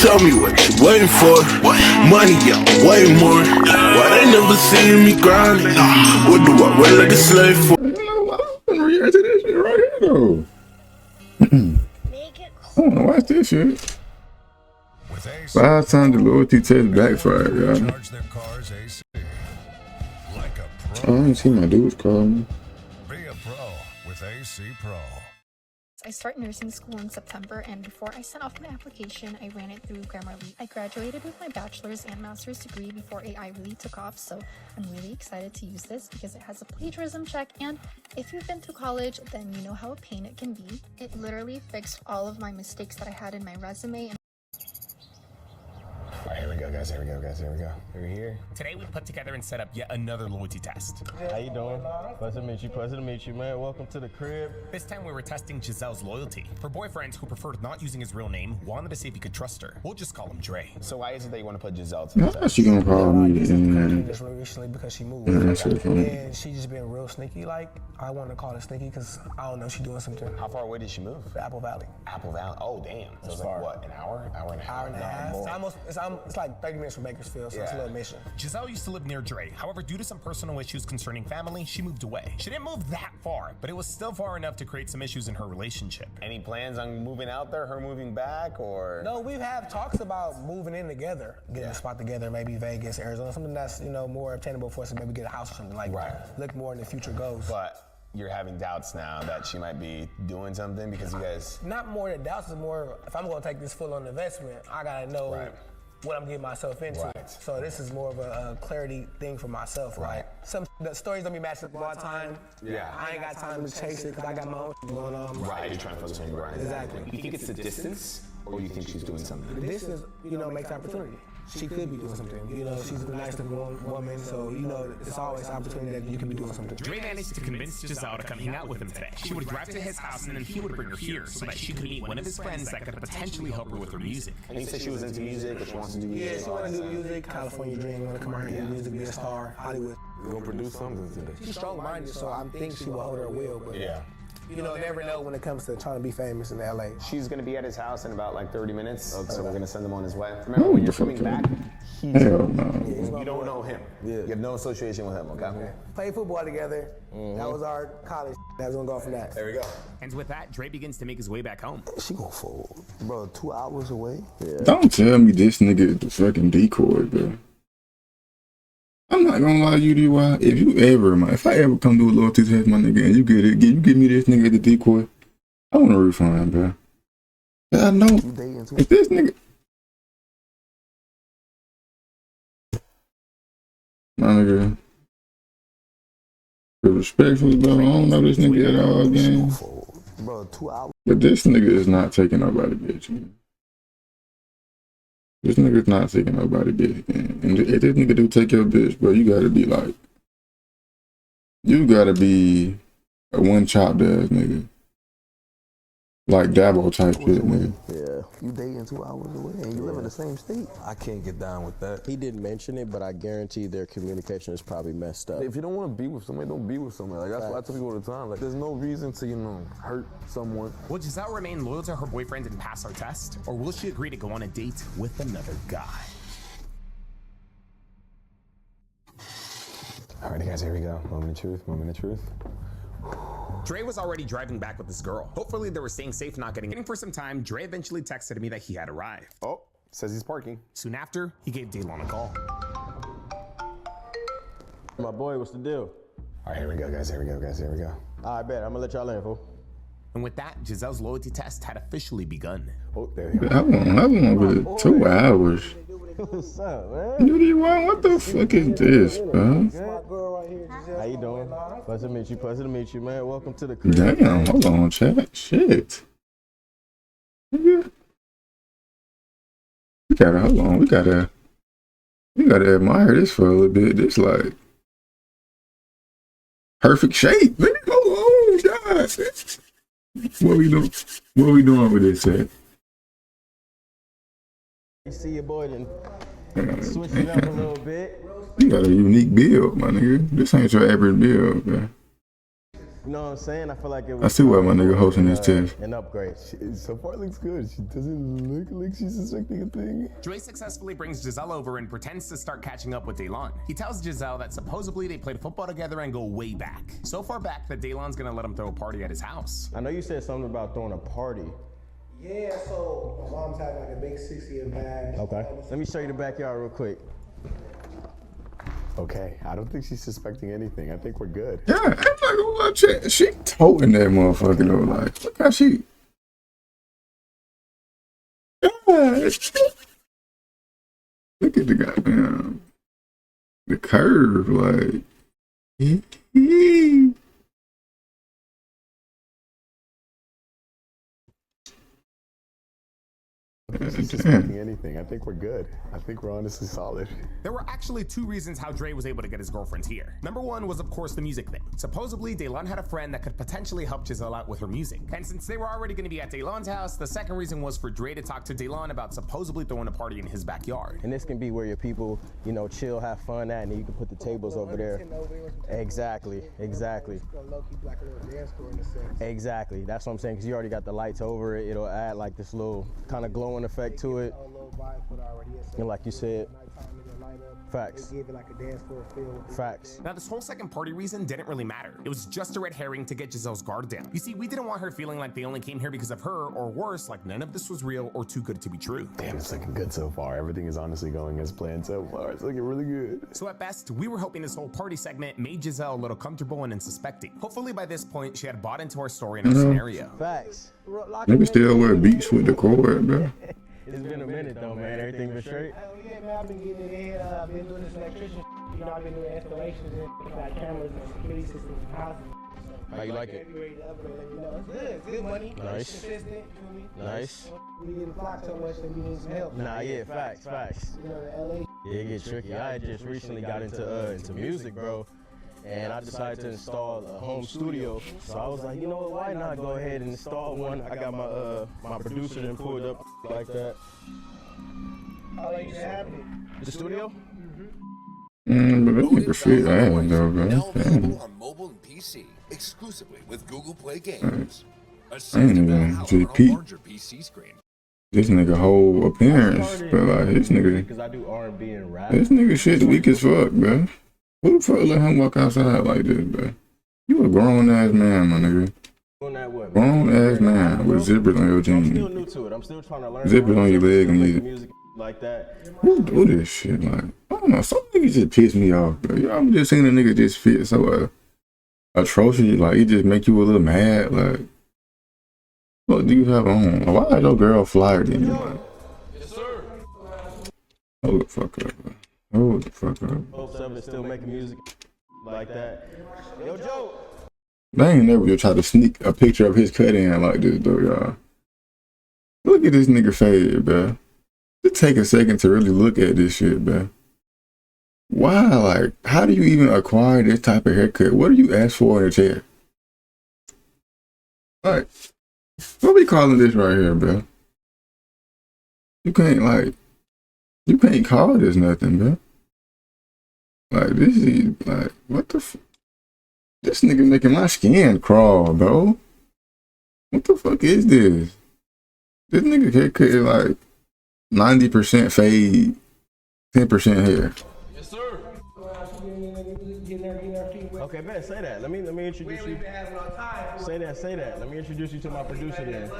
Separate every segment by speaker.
Speaker 1: Tell me what you waiting for. Money, yeah, way more. Why they never seen me grinding? What do I wait like a slave for?
Speaker 2: I'm gonna react to this shit right here though. I wanna watch this shit. 5 times the loyalty test backfired, y'all. I didn't see my dudes call me.
Speaker 3: Be a pro with AC Pro.
Speaker 4: I start nursing school in September, and before I sent off my application, I ran it through Grammarly. I graduated with my bachelor's and master's degree before AI really took off, so I'm really excited to use this because it has a plagiarism check, and if you've been to college, then you know how a pain it can be. It literally fixed all of my mistakes that I had in my resume.
Speaker 5: All right, here we go, guys. Here we go, guys. Here we go. We're here.
Speaker 6: Today we put together and set up yet another loyalty test.
Speaker 7: How you doing? Pleasure to meet you. Pleasure to meet you, man. Welcome to the crib.
Speaker 6: This time we were testing Giselle's loyalty. Her boyfriend, who preferred not using his real name, wanted to see if he could trust her. We'll just call him Dre.
Speaker 5: So why is it that you want to put Giselle to the
Speaker 2: How's
Speaker 5: test?
Speaker 2: she gonna call me? And
Speaker 8: Just recently because she moved.
Speaker 2: shit.
Speaker 8: And she just been real sneaky. Like, I want to call her sneaky because I don't know, she doing something.
Speaker 5: How far away did she move?
Speaker 8: Apple Valley.
Speaker 5: Apple Valley. Oh, damn. So it's like, what, an hour? Hour and a half?
Speaker 8: Hour and a half.
Speaker 5: more.
Speaker 8: It's like 30 minutes from Bakersfield, so it's a
Speaker 5: Yeah.
Speaker 8: little mission.
Speaker 6: Giselle used to live near Dre. However, due to some personal issues concerning family, she moved away. She didn't move that far, but it was still far enough to create some issues in her relationship.
Speaker 5: Any plans on moving out there, her moving back, or?
Speaker 8: No, we've had talks about moving in together, getting a spot together, maybe Vegas, Arizona, something that's, more obtainable for us to maybe get a house or something like that. Look more in the future goals.
Speaker 5: But you're having doubts now that she might be doing something because you guys.
Speaker 8: Not more than doubts, it's more, if I'm gonna take this full on investment, I gotta know what I'm getting myself into.
Speaker 5: Right.
Speaker 8: So this is more of a clarity thing for myself, right? The stories don't be matched up all the time.
Speaker 5: Yeah.
Speaker 8: I ain't got time to chase it because I got my own going on.
Speaker 5: Right, you're trying to focus on your grind.
Speaker 8: Exactly.
Speaker 5: You think it's the distance, or you think she's doing something?
Speaker 8: The distance, makes opportunity. She could be doing something. She's a nice looking woman, so it's always opportunity that you can be doing something.
Speaker 6: Dre managed to convince Giselle to come hang out with him today. She would drive to his house and then he would bring her here so that she could meet one of his friends that could potentially help her with her music.
Speaker 5: And you said she was into music, that she wants to do music.
Speaker 8: Yeah, she want to do music, California dream, want to come out here and do music, be a star, Hollywood.
Speaker 7: We're gonna produce something today.
Speaker 8: She's strong-minded, so I think she will hold her will, but
Speaker 5: Yeah.
Speaker 8: never know when it comes to trying to be famous in LA.
Speaker 5: She's gonna be at his house in about like 30 minutes, so we're gonna send him on his way. Remember, when you're coming back,
Speaker 2: hell no.
Speaker 5: you don't know him. Yeah. You have no association with him, okay?
Speaker 8: Played football together. That was our college. That was gonna go from that.
Speaker 5: There we go.
Speaker 6: And with that, Dre begins to make his way back home.
Speaker 7: She gonna fold. Bro, 2 hours away? Yeah.
Speaker 2: Don't tell me this nigga is the fucking decoy, bro. I'm not gonna lie to you, DY. If I ever come do a loyalty test, my nigga, and you give me this nigga as the decoy, I want a refund, bro. I know. If this nigga, my nigga, respectfully, bro, I don't know this nigga at all, gang.
Speaker 7: Bro, 2 hours.
Speaker 2: But this nigga is not taking nobody bitch, man. This nigga's not taking nobody bitch, man. And if this nigga do take your bitch, bro, you gotta be a one chopped ass nigga. Like Dabo type shit, nigga.
Speaker 7: Yeah. You dating 2 hours away and you live in the same state. I can't get down with that.
Speaker 9: He didn't mention it, but I guarantee their communication is probably messed up.
Speaker 7: If you don't want to be with somebody, don't be with somebody. Like, that's what I tell people all the time. Like, there's no reason to, hurt someone.
Speaker 6: Will Giselle remain loyal to her boyfriend and pass our test? Or will she agree to go on a date with another guy?
Speaker 5: All right, guys, here we go. Moment of truth, moment of truth.
Speaker 6: Dre was already driving back with this girl. Hopefully they were staying safe, not getting for some time. Dre eventually texted me that he had arrived.
Speaker 5: Oh, says he's parking.
Speaker 6: Soon after, he gave Daylon a call.
Speaker 9: My boy, what's the deal?
Speaker 5: All right, here we go, guys. Here we go, guys. Here we go.
Speaker 9: All right, bet. I'm gonna let y'all in, fool.
Speaker 6: And with that, Giselle's loyalty test had officially begun.
Speaker 5: Oh, there we go.
Speaker 2: I want with it 2 hours.
Speaker 9: What's up, man?
Speaker 2: What the fuck is this, bro?
Speaker 9: How you doing? Pleasure to meet you, man. Welcome to the crib.
Speaker 2: Damn, hold on, chat. Shit. Nigga. We gotta admire this for a little bit. This like perfect shape. Nigga, hold on, God. What we doing with this set?
Speaker 9: You see your boy then switch it up a little bit.
Speaker 2: You got a unique build, my nigga. This ain't your average build, man.
Speaker 9: You know what I'm saying? I feel like it was.
Speaker 2: I see why my nigga hosting this test.
Speaker 9: An upgrade.
Speaker 7: So far, it looks good. She doesn't look like she's suspecting a thing.
Speaker 6: Dre successfully brings Giselle over and pretends to start catching up with Daylon. He tells Giselle that supposedly they played football together and go way back. So far back that Daylon's gonna let him throw a party at his house.
Speaker 9: I know you said something about throwing a party.
Speaker 8: Yeah, so my mom's having like a big 60th bag.
Speaker 9: Okay. Let me show you the backyard real quick.
Speaker 7: Okay, I don't think she's suspecting anything. I think we're good.
Speaker 2: Yeah, I'm like, oh, she toting that motherfucker though. Like, look how she. Yeah. Look at the goddamn. The curve, like.
Speaker 7: I don't think she's suspecting anything. I think we're good. I think we're honestly solid.
Speaker 6: There were actually two reasons how Dre was able to get his girlfriends here. Number one was, of course, the music thing. Supposedly, Daylon had a friend that could potentially help Giselle out with her music. And since they were already going to be at Daylon's house, the second reason was for Dre to talk to Daylon about supposedly throwing a party in his backyard.
Speaker 9: And this can be where your people, you know, chill, have fun at, and then you can put the tables over there. Exactly. Exactly. Exactly. That's what I'm saying, because you already got the lights over it. It'll add like this little kind of glowing effect to it. And like you said, facts. Facts.
Speaker 6: Now, this whole second party reason didn't really matter. It was just a red herring to get Giselle's guard down. You see, we didn't want her feeling like they only came here because of her, or worse, like none of this was real or too good to be true.
Speaker 7: Damn, it's looking good so far. Everything is honestly going as planned so far. It's looking really good.
Speaker 6: So at best, we were hoping this whole party segment made Giselle a little comfortable and unsuspecting. Hopefully by this point, she had bought into our story and our scenario.
Speaker 9: Facts.
Speaker 2: Nigga still wear beats with the cord, bro.
Speaker 9: It's been a minute though, man. Everything been straight?
Speaker 8: Hell yeah, man. I've been getting it in. I've been doing this electrician. You know, I've been doing installations and got cameras and security systems in houses.
Speaker 9: How you like it?
Speaker 8: It's good. It's good money.
Speaker 9: Nice.
Speaker 8: It's consistent. You feel me?
Speaker 9: Nice.
Speaker 8: We getting flocked so much that we need some help.
Speaker 9: Nah, yeah, facts.
Speaker 8: You know, LA.
Speaker 9: Yeah, it gets tricky. I just recently got into music, bro. And I decided to install a home studio. So I was like, you know what, why not go ahead and install one? I got my producer then pulled up like that.
Speaker 8: How long you having
Speaker 9: The studio?
Speaker 2: But that nigga fit ass though, bro.
Speaker 10: Now available on mobile and PC, exclusively with Google Play Games. A
Speaker 2: I ain't even GP.
Speaker 10: larger PC screen.
Speaker 2: This nigga whole appearance, but like this nigga.
Speaker 9: Because I do R&B and rap.
Speaker 2: This nigga shit weak as fuck, bro. Who the fuck let him walk outside like this, bro? You a grown ass man, my nigga. Grown ass man with zippers on your
Speaker 9: I'm still
Speaker 2: jeans.
Speaker 9: new to it. I'm still trying to learn.
Speaker 2: Zippers on your leg and
Speaker 9: make
Speaker 2: you.
Speaker 9: music like that.
Speaker 2: Who do this shit? Like, I don't know. Some niggas just piss me off, bro. You know, I'm just seeing a nigga just fit so atrocious. Like, it just make you a little mad. Like, what do you have on? Why is your girl flyer than you? Like,
Speaker 9: Yes, sir.
Speaker 2: hold the fuck up, bro. Hold the fuck up.
Speaker 9: Hopes of it still making music like that. Yo, Joe.
Speaker 2: They ain't never gonna try to sneak a picture of his cut in like this, though, y'all. Look at this nigga fade, bro. Just take a second to really look at this shit, bro. Why? Like, how do you even acquire this type of haircut? What do you ask for in a chair? Like, what we calling this right here, bro? You can't call this nothing, bro. Like, this is, like, what the fuck? This nigga making my skin crawl, bro. What the fuck is this? This nigga haircut is like 90% fade, 10% hair.
Speaker 9: Yes, sir. Okay, man, say that. Let me introduce you. Say that. Let me introduce you to my producer then.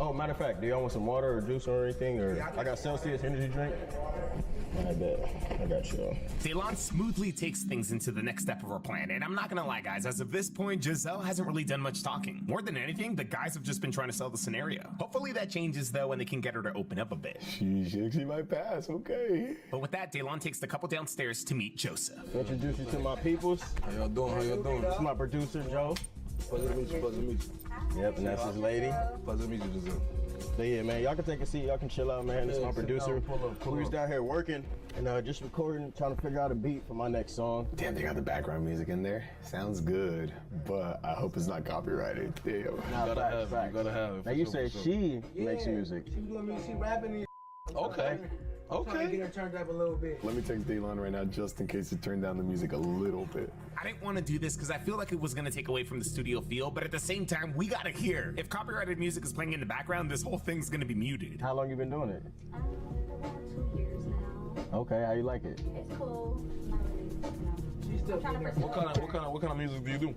Speaker 9: Oh, matter of fact, do y'all want some water or juice or anything? Or I got Celsius energy drink. I bet. I got you.
Speaker 6: Daylon smoothly takes things into the next step of our plan, and I'm not gonna lie, guys, as of this point, Giselle hasn't really done much talking. More than anything, the guys have just been trying to sell the scenario. Hopefully that changes, though, and they can get her to open up a bit.
Speaker 7: She might pass, okay.
Speaker 6: But with that, Daylon takes the couple downstairs to meet Joseph.
Speaker 9: Introduce you to my peoples.
Speaker 7: How y'all doing?
Speaker 9: This is my producer, Joe.
Speaker 7: Pleasure to meet you.
Speaker 9: Yep, and that's his lady.
Speaker 7: Pleasure to meet you, Giselle.
Speaker 9: So yeah, man, y'all can take a seat. Y'all can chill out, man. This is my producer. We was down here working and just recording, trying to figure out a beat for my next song.
Speaker 7: Damn, they got the background music in there. Sounds good, but I hope it's not copyrighted. Damn.
Speaker 9: Nah, facts. You gotta have it. Now you say she makes music.
Speaker 8: She rapping.
Speaker 9: Okay. Okay.
Speaker 8: Get her turned up a little bit.
Speaker 5: Let me text Daylon right now just in case you turn down the music a little bit.
Speaker 6: I didn't want to do this because I feel like it was going to take away from the studio feel, but at the same time, we got to hear. If copyrighted music is playing in the background, this whole thing's going to be muted.
Speaker 9: How long you been doing it?
Speaker 11: About 2 years now.
Speaker 9: Okay, how you like it?
Speaker 11: It's cool. Not really,
Speaker 8: She's still
Speaker 9: What kind of music do you do?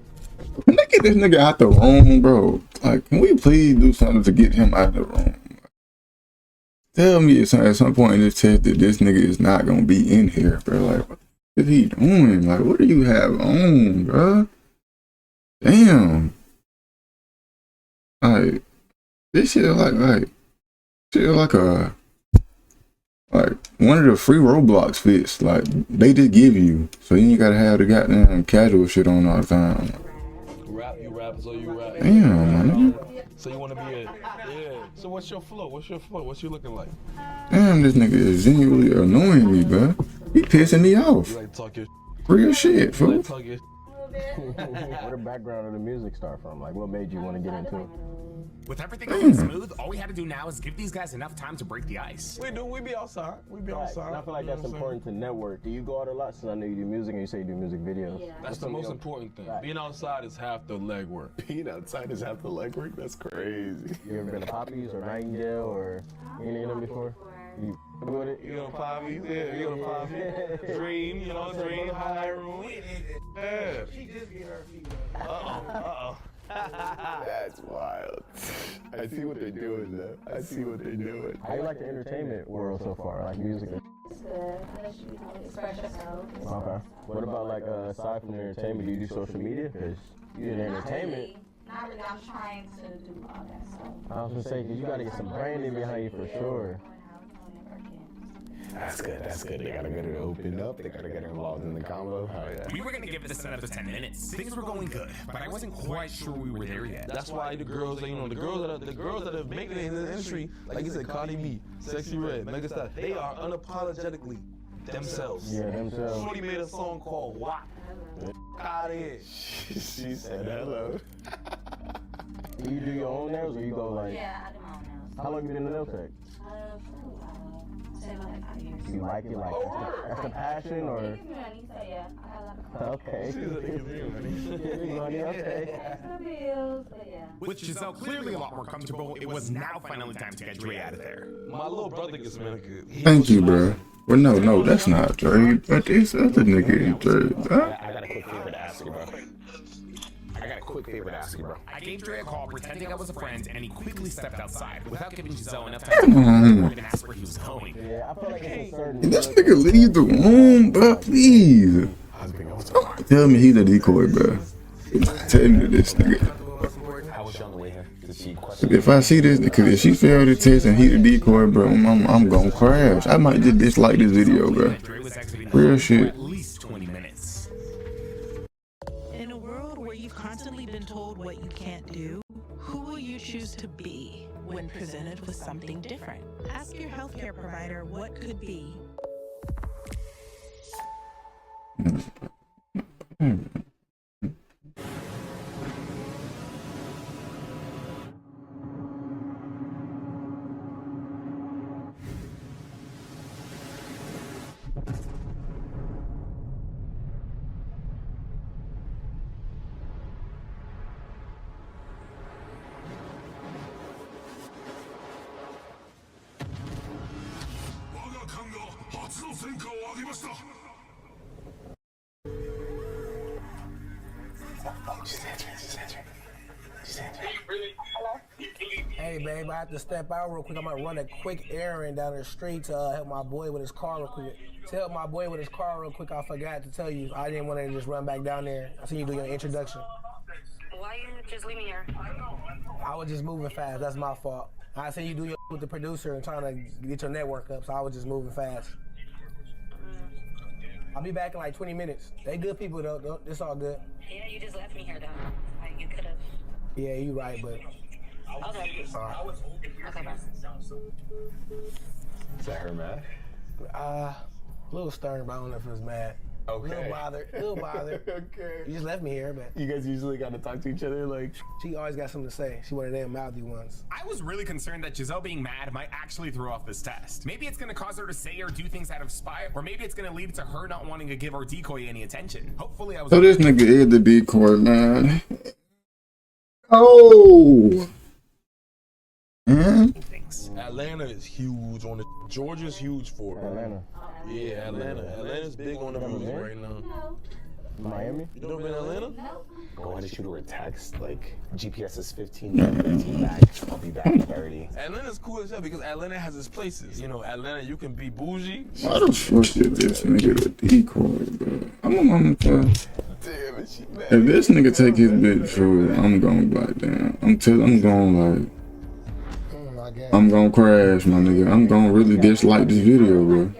Speaker 2: Can they get this nigga out the room, bro? Like, can we please do something to get him out of the room? Tell me at some point in this test that this nigga is not gonna be in here, bro. Like, what is he doing? Like, what do you have on, bro? Damn. Like, this shit like one of the free Roblox fits. Like, they just give you, so you ain't gotta have the goddamn casual shit on all the time.
Speaker 9: You rap, so you rap.
Speaker 2: Damn, my nigga.
Speaker 9: So you want to be So what's your flow? What's you looking like?
Speaker 2: Damn, this nigga is genuinely annoying me, bro. He pissing me off.
Speaker 9: You like to talk your
Speaker 2: Real shit, fool.
Speaker 9: like talk your Where the background of the music start from? Like, what made you want to get into it?
Speaker 6: With everything going smooth, all we had to do now is give these guys enough time to break the ice.
Speaker 9: We be outside.
Speaker 7: And I feel like that's important to network. Do you go out a lot? Since I know you do music and you say you do music videos.
Speaker 11: Yeah.
Speaker 9: That's the most important thing. Being outside is half the legwork.
Speaker 5: Being outside is half the legwork? That's crazy.
Speaker 7: You ever been to Poppy's or Nightingale or any of them before? You with it?
Speaker 9: You know, Poppy's, yeah, you know, Poppy's. Dream, you know, Dream, High Room. Yeah.
Speaker 8: She just get her feet
Speaker 9: Uh-oh.
Speaker 5: That's wild. I see what they're doing though. I see what they're doing.
Speaker 7: How you like the entertainment world so far? Like music?
Speaker 11: It's good. I let you express yourself.
Speaker 7: Okay. What about like aside from the entertainment, do you do social media? Because you're in entertainment.
Speaker 11: Not really. I'm trying to do all that stuff.
Speaker 7: I was gonna say, cause you gotta get some branding behind you for sure.
Speaker 5: That's good. That's good. They gotta get it opened up. They gotta get involved in the combo. Hell yeah.
Speaker 6: We were going to give this another 10 minutes. Things were going good, but I wasn't quite sure we were there yet.
Speaker 9: That's why the girls that are making it in the industry, like you said, Cardi B, Sexy Red, Megan Thee Stallion, they are unapologetically themselves.
Speaker 7: Yeah, themselves.
Speaker 9: Shorty made a song called WAP. Out of here.
Speaker 5: She said hello.
Speaker 7: Do you do your own nails or you go like?
Speaker 11: Yeah, I do my own nails.
Speaker 7: How long you been in the nail tech?
Speaker 11: Say like 5 years.
Speaker 7: You like it, like that's the passion or?
Speaker 11: It gives me money, so yeah, I got a lot of fun.
Speaker 7: Okay.
Speaker 9: She's like, give me money.
Speaker 7: Money, okay.
Speaker 11: The bills, but yeah.
Speaker 6: With Giselle clearly a lot more comfortable, it was now finally time to get Dre out of there.
Speaker 9: My little brother gets manicured.
Speaker 2: Thank you, bro. Well, no, that's not Dre. But this other nigga is Dre. Huh?
Speaker 5: I got a quick favor to ask you, bro. I
Speaker 6: gave Dre a call pretending I was a friend, and he quickly stepped outside without giving Giselle enough time to even ask where he was going.
Speaker 7: Yeah, I feel like it's a certain.
Speaker 2: This nigga leave the room, bro, please. Tell me he's a decoy, bro. Tell me this nigga.
Speaker 5: How was she on the way here? Did she question?
Speaker 2: If I see this, because if she failed the test and he the decoy, bro, I'm gonna crash. I might just dislike this video, bro. Real shit.
Speaker 6: At least 20 minutes.
Speaker 12: In a world where you've constantly been told what you can't do, who will you choose to be when presented with something different? Ask your healthcare provider what could be.
Speaker 8: Hey, babe, I have to step out real quick. I'm gonna run a quick errand down the street to help my boy with his car real quick. I forgot to tell you. I didn't want to just run back down there. I seen you do your introduction.
Speaker 13: Why you just leave me here?
Speaker 8: I was just moving fast. That's my fault. I seen you do your with the producer and trying to get your network up, so I was just moving fast. I'll be back in like 20 minutes. They good people though. It's all good.
Speaker 13: Yeah, you just left me here though. Like, you could have.
Speaker 8: Yeah, you right, but.
Speaker 13: Okay.
Speaker 8: All right.
Speaker 13: Okay, bye.
Speaker 5: Is that her mad?
Speaker 8: A little stern, but I don't know if it was mad. Little bothered.
Speaker 9: Okay.
Speaker 8: You just left me here, but
Speaker 9: You guys usually gotta talk to each other like.
Speaker 8: she always got something to say. She one of them mouthy ones.
Speaker 6: I was really concerned that Giselle being mad might actually throw off this test. Maybe it's gonna cause her to say or do things out of spite, or maybe it's gonna lead to her not wanting to give our decoy any attention. Hopefully I was-
Speaker 2: So this nigga is the decoy, man. Oh! Man.
Speaker 7: Atlanta is huge on the. Georgia's huge for it.
Speaker 9: Atlanta.
Speaker 7: Yeah, Atlanta. Atlanta's big on the music right now.
Speaker 9: Miami?
Speaker 7: You never been to Atlanta?
Speaker 5: Go ahead and shoot her a text. Like, GPS is 15 back. I'll be back in 30.
Speaker 7: Atlanta's cool as hell because Atlanta has its places. You know, Atlanta, you can be bougie.
Speaker 2: Why the fuck is this nigga the decoy, bro? I'm a mama for.
Speaker 5: Damn it, she mad.
Speaker 2: If this nigga take his bitch through, I'm gonna be like, damn. I'm gonna like. I'm gonna crash, my nigga. I'm gonna really dislike this video, bro.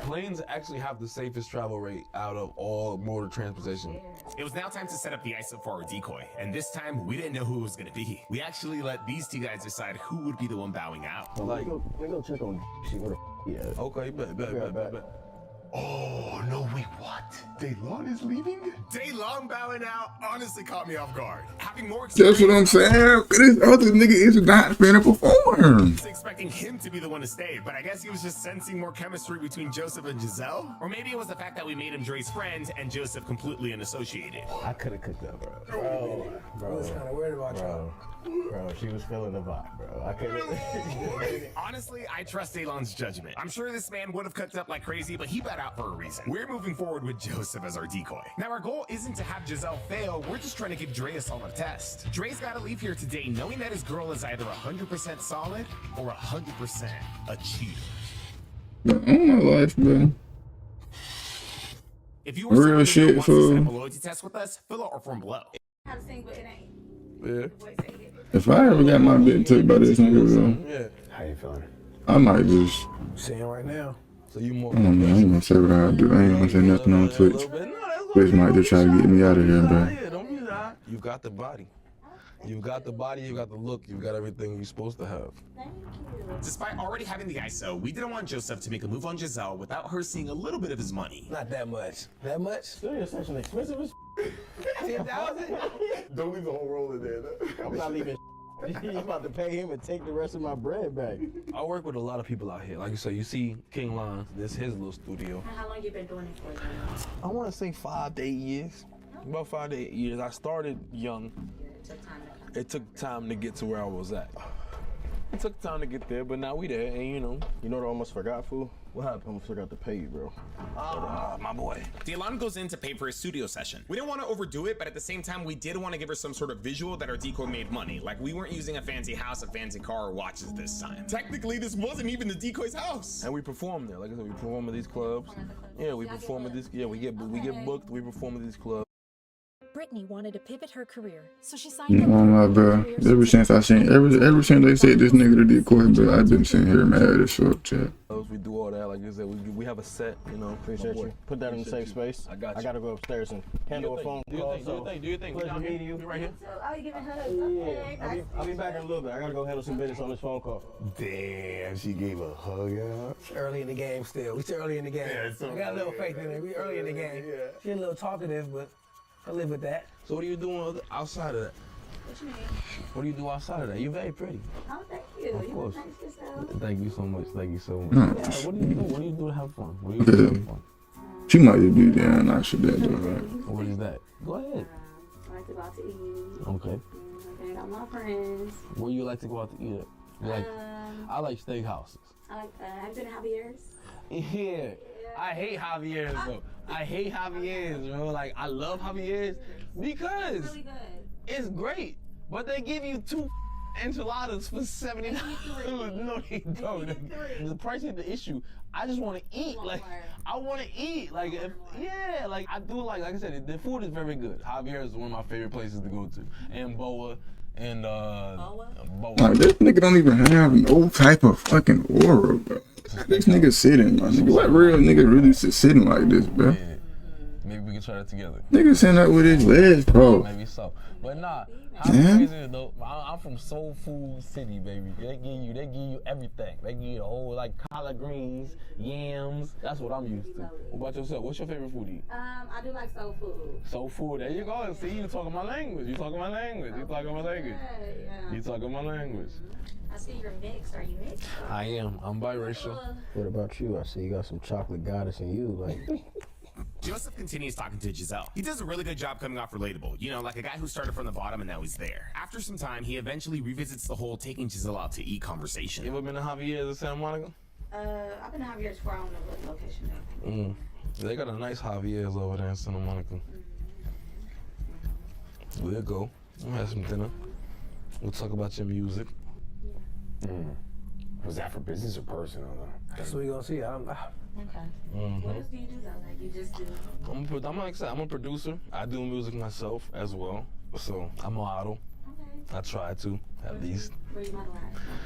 Speaker 7: Planes actually have the safest travel rate out of all mode of transportation.
Speaker 6: It was now time to set up the ISO for our decoy, and this time we didn't know who it was gonna be. We actually let these two guys decide who would be the one bowing out.
Speaker 9: Like, let me go check on she where the f at.
Speaker 7: Okay, bet.
Speaker 5: Oh, no, wait, what? Daylon is leaving?
Speaker 6: Daylon bowing out honestly caught me off guard. Having more
Speaker 2: That's what I'm saying. This other nigga is not finna perform.
Speaker 6: I was expecting him to be the one to stay, but I guess he was just sensing more chemistry between Joseph and Giselle. Or maybe it was the fact that we made him Dre's friend and Joseph completely unassociated.
Speaker 9: I could have cooked up, bro.
Speaker 8: I was kind of worried about y'all.
Speaker 9: Bro, she was feeling the vibe, bro. I couldn't.
Speaker 6: Honestly, I trust Daylon's judgment. I'm sure this man would have cooked up like crazy, but he bowed out for a reason. We're moving forward with Joseph as our decoy. Now, our goal isn't to have Giselle fail. We're just trying to give Dre a solid test. Dre's got to leave here today knowing that his girl is either 100% solid or 100% a cheater.
Speaker 2: But on my life, bro.
Speaker 6: If you were
Speaker 2: Real shit,
Speaker 6: wants to set up a
Speaker 2: fool.
Speaker 6: loyalty test with us, fill out our form below.
Speaker 2: Yeah. If I ever got my bitch took by this nigga, bro,
Speaker 7: Yeah.
Speaker 5: How you feeling?
Speaker 2: I might just.
Speaker 8: Saying right now.
Speaker 7: So you more.
Speaker 2: I don't know. I ain't gonna say what I do. I ain't gonna say nothing on Twitch. Twitch might just try to get me out of here, bro.
Speaker 7: Yeah, don't be that. You got the body. You got the body, you got the look, you got everything you're supposed to have.
Speaker 6: Despite already having the ISO, we didn't want Joseph to make a move on Giselle without her seeing a little bit of his money.
Speaker 8: Not that much. That much?
Speaker 9: Studio session expensive as
Speaker 8: 10,000?
Speaker 9: Don't leave the whole roll in there. I'm not leaving. I'm about to pay him and take the rest of my bread back.
Speaker 7: I work with a lot of people out here. Like you said, you see King Lon, this is his little studio.
Speaker 11: How long you been doing it for?
Speaker 7: I want to say 5 to 8 years. About 5 to 8 years. I started young. It took time to get to where I was at. It took time to get there, but now we there, and you know.
Speaker 9: You know what I almost forgot, fool? What happened? I almost forgot to pay you, bro.
Speaker 7: My boy.
Speaker 6: Daylon goes in to pay for his studio session. We didn't want to overdo it, but at the same time, we did want to give her some sort of visual that our decoy made money. Like we weren't using a fancy house, a fancy car, or watches this time. Technically, this wasn't even the decoy's house.
Speaker 7: And we perform there. Like I said, we perform at these clubs. Yeah, we perform at this. Yeah, we get booked. We perform at these clubs.
Speaker 14: Brittany wanted to pivot her career, so she
Speaker 2: You
Speaker 14: signed up
Speaker 2: know my bro. Ever since I seen ever since they said this nigga the decoy, bro, I've been sitting here mad as fuck, chat.
Speaker 7: We do all that. Like I said, we have a set. You know.
Speaker 9: Appreciate you. Put that in a safe space.
Speaker 7: I got you.
Speaker 9: I gotta go upstairs and handle a phone call.
Speaker 7: Do your thing.
Speaker 9: Pleasure meeting you.
Speaker 7: Right here.
Speaker 11: I'll be giving hugs.
Speaker 9: Yeah, I'll be back in a little bit. I gotta go handle some business on this phone call.
Speaker 5: Damn, she gave a hug out.
Speaker 8: It's early in the game still. We still early in the game. I got a little faith in it. We early in the game. She's a little talkative, but I live with that.
Speaker 7: So what are you doing outside of that?
Speaker 11: What you mean?
Speaker 7: What do you do outside of that? You're very pretty.
Speaker 11: Oh, thank you.
Speaker 7: Of course.
Speaker 11: You nice yourself.
Speaker 7: Thank you so much. Thank you so much.
Speaker 2: Mm.
Speaker 7: Yeah, what do you do? What do you do to have fun? What do you do to have fun?
Speaker 2: She might just be down. I should that though, right?
Speaker 7: What is that? Go ahead.
Speaker 11: I like to go out to eat.
Speaker 7: Okay.
Speaker 11: I got my friends.
Speaker 7: Where you like to go out to eat at? You like, I like steakhouses.
Speaker 11: I like. Have you been to Javier's?
Speaker 7: Yeah. I hate Javier's though. I hate Javier's, bro. Like I love Javier's because
Speaker 11: It's really good.
Speaker 7: it's great, but they give you 2 enchiladas for $70. No, they don't. The price ain't the issue. I just want to eat. Like I want to eat. Like yeah. Like I do. Like I said, the food is very good. Javier's is one of my favorite places to go to, and Boa. And Boa.
Speaker 2: Like, this nigga don't even have no type of fucking aura, bro. This nigga sitting, my nigga. What real nigga really sitting like this, bro?
Speaker 7: Maybe we can try that together.
Speaker 2: Nigga sitting up with his legs, bro.
Speaker 7: Maybe so. But nah, how crazy is though? I'm from Soul Food City, baby. They give you everything. They give you the whole like collard greens, yams. That's what I'm used to. What about yourself? What's your favorite food to eat?
Speaker 11: I do like soul food.
Speaker 7: Soul food. There you go. See, you talking my language. You talking my language. You talking my language. You talking my language.
Speaker 11: I see you're mixed. Are you mixed?
Speaker 7: I am. I'm biracial.
Speaker 9: What about you? I see you got some chocolate goddess in you. Like,
Speaker 6: Joseph continues talking to Giselle. He does a really good job coming off relatable. You know, like a guy who started from the bottom and now he's there. After some time, he eventually revisits the whole taking Giselle out to eat conversation.
Speaker 7: You ever been to Javier's in Santa Monica?
Speaker 11: I've been to Javier's before. I don't know what location though.
Speaker 7: They got a nice Javier's over there in Santa Monica. We'll go. We'll have some dinner. We'll talk about your music.
Speaker 5: Was that for business or personal though?
Speaker 8: That's what we gonna see.
Speaker 11: Okay. What else do you do though? Like you just do?
Speaker 7: I'm a producer. I do music myself as well. So I'm a model.
Speaker 11: Okay.
Speaker 7: I try to at least.
Speaker 11: Where you model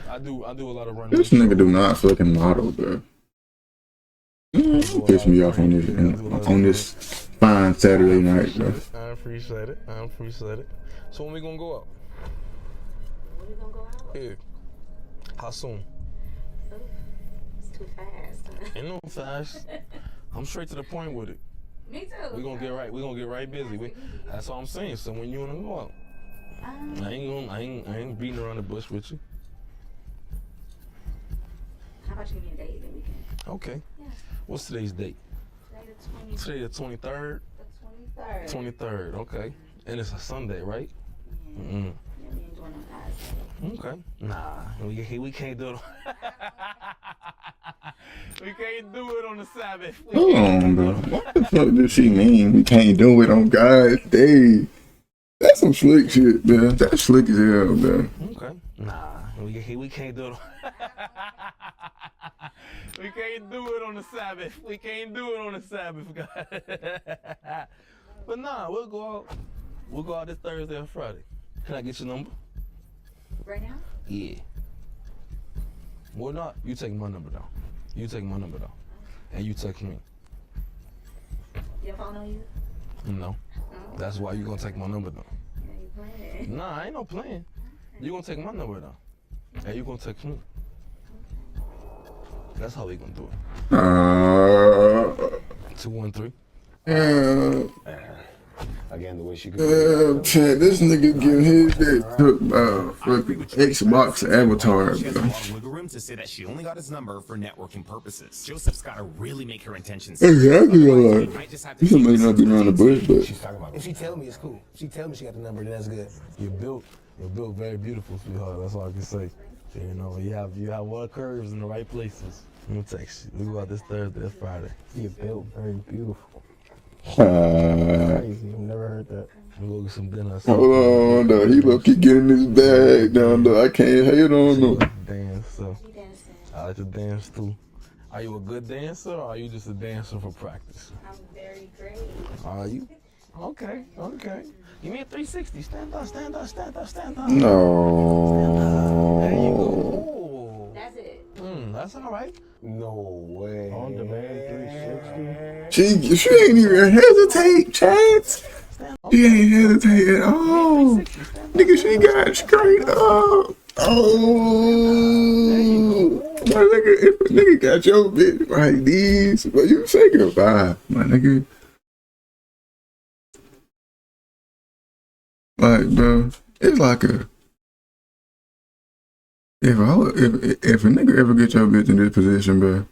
Speaker 11: at?
Speaker 7: I do a lot of running.
Speaker 2: This nigga do not fucking model, bro. Piss me off on this fine Saturday night, bro.
Speaker 7: I appreciate it. So when we gonna go out?
Speaker 11: When we gonna go out?
Speaker 7: Yeah. How soon?
Speaker 11: It's too fast.
Speaker 7: Ain't no fast. I'm straight to the point with it.
Speaker 11: Me too.
Speaker 7: We gonna get right busy. That's all I'm saying. So when you wanna go out, I ain't beating around the bush with you.
Speaker 11: How about you give me a date that we can?
Speaker 7: Okay.
Speaker 11: Yeah.
Speaker 7: What's today's date? Today the 23rd.
Speaker 11: The 23rd.
Speaker 7: 23rd. Okay. And it's a Sunday, right?
Speaker 11: Yeah.
Speaker 7: Mm-hmm.
Speaker 11: Yeah, we ain't doing no guys.
Speaker 7: Okay. Nah, we can't do it. We can't do it on the Sabbath.
Speaker 2: Hold on, bro. What the fuck does she mean? We can't do it on God's day. That's some slick shit, man. That's slick as hell, man.
Speaker 7: Okay. Nah, we can't do it. We can't do it on the Sabbath. We can't do it on the Sabbath, guys. But nah, we'll go out. We'll go out this Thursday or Friday. Can I get your number?
Speaker 11: Right now?
Speaker 7: Yeah. Well, not. You take my number down. And you text me.
Speaker 11: Your phone on you?
Speaker 7: No.
Speaker 11: Oh.
Speaker 7: That's why you gonna take my number down.
Speaker 11: Yeah, you playing.
Speaker 7: Nah, I ain't no playing. You gonna take my number down. And you gonna text me. That's how we gonna do it. 213.
Speaker 5: Again, the way she could.
Speaker 2: Chad, this nigga getting his dick took by fucking Xbox avatar, bro.
Speaker 6: Wiggle room to say that she only got his number for networking purposes. Joseph's got to really make her intentions.
Speaker 2: Exactly. You may not be around the bush, but
Speaker 8: If she tell me, it's cool. If she tell me she got the number, then that's good.
Speaker 7: You're built very beautiful, sweetheart. That's all I can say. You know, you have well curves in the right places. I'm gonna text you. We go out this Thursday or Friday.
Speaker 9: you're built very beautiful.
Speaker 2: crazy.
Speaker 9: I've never heard that.
Speaker 7: We'll go get some dinner.
Speaker 2: Hold on, though. He look keep getting his bag down, though. I can't hate on him.
Speaker 7: Dance, so I like to dance too. Are you a good dancer or are you just a dancer for practice?
Speaker 11: I'm very great.
Speaker 7: Are you? Okay. Give me a 360. Stand up.
Speaker 2: No.
Speaker 7: There you go.
Speaker 11: That's it.
Speaker 7: That's all right.
Speaker 5: No way.
Speaker 9: On demand 360.
Speaker 2: She ain't even hesitate, Chance. She ain't hesitate at all. Nigga, she got straight up. Oh. My nigga, if a nigga got your bitch like these, but you say goodbye, my nigga. Like, bro, it's like a if a nigga ever get your bitch in this position, bro,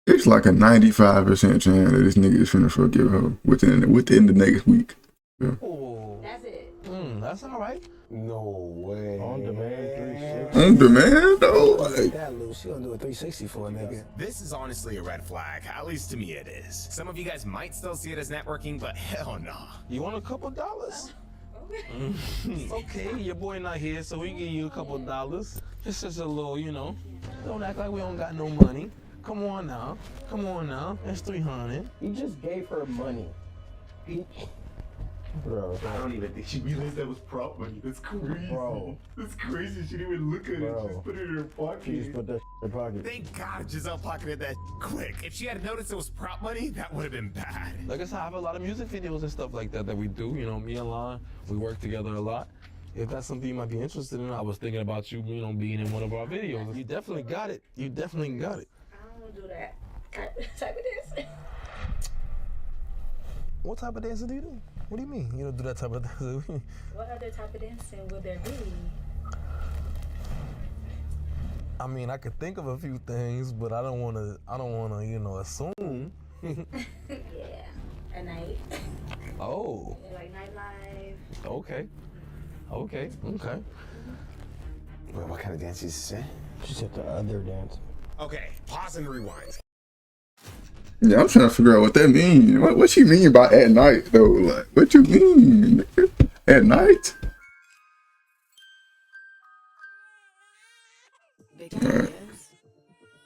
Speaker 2: it's like a 95% chance that this nigga is finna fuck your hoe within the next week. Yeah.
Speaker 11: That's it.
Speaker 7: That's all right.
Speaker 5: No way.
Speaker 9: On demand 360.
Speaker 2: On demand, though. Like,
Speaker 8: That little, she gonna do a 360 for a nigga.
Speaker 6: This is honestly a red flag. At least to me it is. Some of you guys might still see it as networking, but hell no.
Speaker 7: You want a couple dollars? Okay, your boy not here, so we give you a couple dollars. It's just a little, don't act like we don't got no money. Come on now. That's 300.
Speaker 9: You just gave her money. Bro,
Speaker 2: I don't even think she realized that was prop money. That's crazy.
Speaker 9: Bro.
Speaker 2: That's crazy. She didn't even look at it. She just put it in her pocket.
Speaker 9: She just put that in her pocket.
Speaker 6: Thank God Giselle pocketed that quick. If she had noticed it was prop money, that would have been bad.
Speaker 7: Like I said, I have a lot of music videos and stuff like that we do. You know, me and Lon, we work together a lot. If that's something you might be interested in, I was thinking about you, you know, being in one of our videos. You definitely got it. You definitely got it.
Speaker 11: I don't do that type of dance.
Speaker 7: What type of dancing do you do? What do you mean? You don't do that type of dancing?
Speaker 11: What other type of dancing would there be?
Speaker 7: I mean, I could think of a few things, but I don't wanna, you know, assume.
Speaker 11: Yeah, at night.
Speaker 7: Oh.
Speaker 11: Yeah, like nightlife.
Speaker 7: Okay. Okay.
Speaker 6: Wait, what kind of dance did she say?
Speaker 9: She said the other dance.
Speaker 6: Okay, pause and rewind.
Speaker 2: Yeah, I'm trying to figure out what that means. What you mean by at night though? Like, what you mean at night?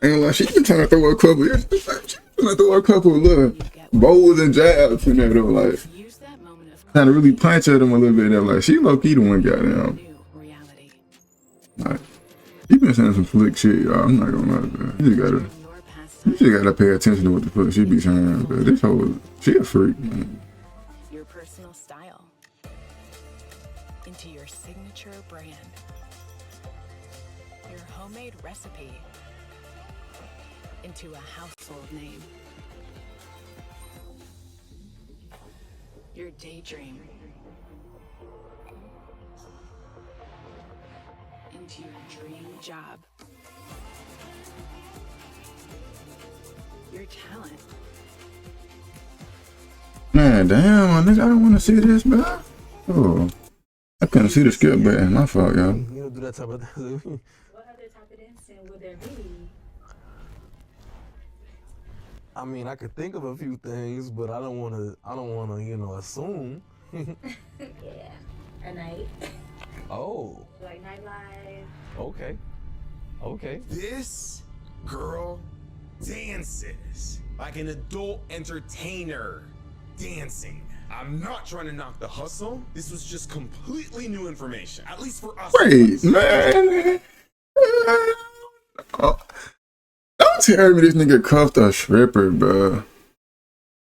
Speaker 2: And like she been trying to throw a couple. She been trying to throw a couple of little bowls and jabs in there though. Like trying to really punch at them a little bit. There, like she low key the one goddamn. Like she been saying some slick shit, y'all. I'm not gonna lie, man. You just gotta pay attention to what the fuck she be saying. But this whole she a freak, man.
Speaker 12: Your personal style into your signature brand, your homemade recipe into a household name, your daydream into your dream job, your talent.
Speaker 2: Man, damn, my nigga, I don't want to see this, man. Oh, I couldn't see the skip button. My fault, y'all.
Speaker 7: You don't do that type of dancing.
Speaker 11: What other type of dancing would there be?
Speaker 7: I mean, I could think of a few things, but I don't wanna, you know, assume.
Speaker 11: Yeah, at night.
Speaker 7: Oh.
Speaker 11: Like nightlife.
Speaker 7: Okay.
Speaker 6: This girl dances like an adult entertainer dancing. I'm not trying to knock the hustle. This was just completely new information, at least for us.
Speaker 2: Wait, man. Don't tell me this nigga cuffed a stripper, bro.